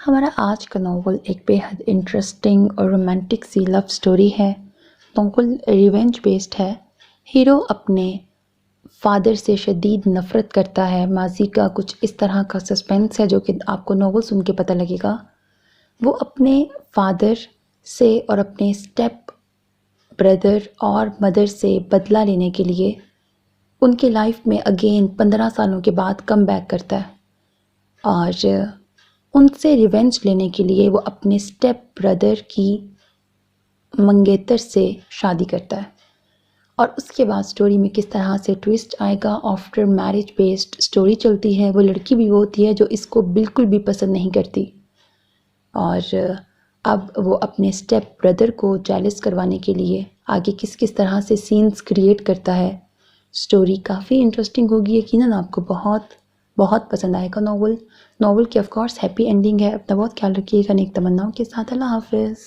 हमारा आज का नॉवल एक बेहद इंटरेस्टिंग और रोमांटिक सी लव स्टोरी है। नॉवल रिवेंज बेस्ड है। हीरो अपने फादर से शदीद नफ़रत करता है। माजी का कुछ इस तरह का सस्पेंस है जो कि आपको नॉवल सुन के पता लगेगा। वो अपने फादर से और अपने स्टेप ब्रदर और मदर से बदला लेने के लिए उनके लाइफ में अगेन 15 सालों के बाद कम बैक करता है और उनसे रिवेंज लेने के लिए वो अपने स्टेप ब्रदर की मंगेतर से शादी करता है। और उसके बाद स्टोरी में किस तरह से ट्विस्ट आएगा, आफ्टर मैरिज बेस्ड स्टोरी चलती है। वो लड़की भी वो होती है जो इसको बिल्कुल भी पसंद नहीं करती और अब वो अपने स्टेप ब्रदर को जेलस करवाने के लिए आगे किस किस तरह से सीन्स क्रिएट करता है। स्टोरी काफ़ी इंटरेस्टिंग होगी, यकीनन आपको बहुत बहुत पसंद आएगा। नॉवल की ऑफ कोर्स हैप्पी एंडिंग है। अपना बहुत ख्याल रखिएगा। नेक तमन्नाओं के साथ। अल्लाह हाफिज़।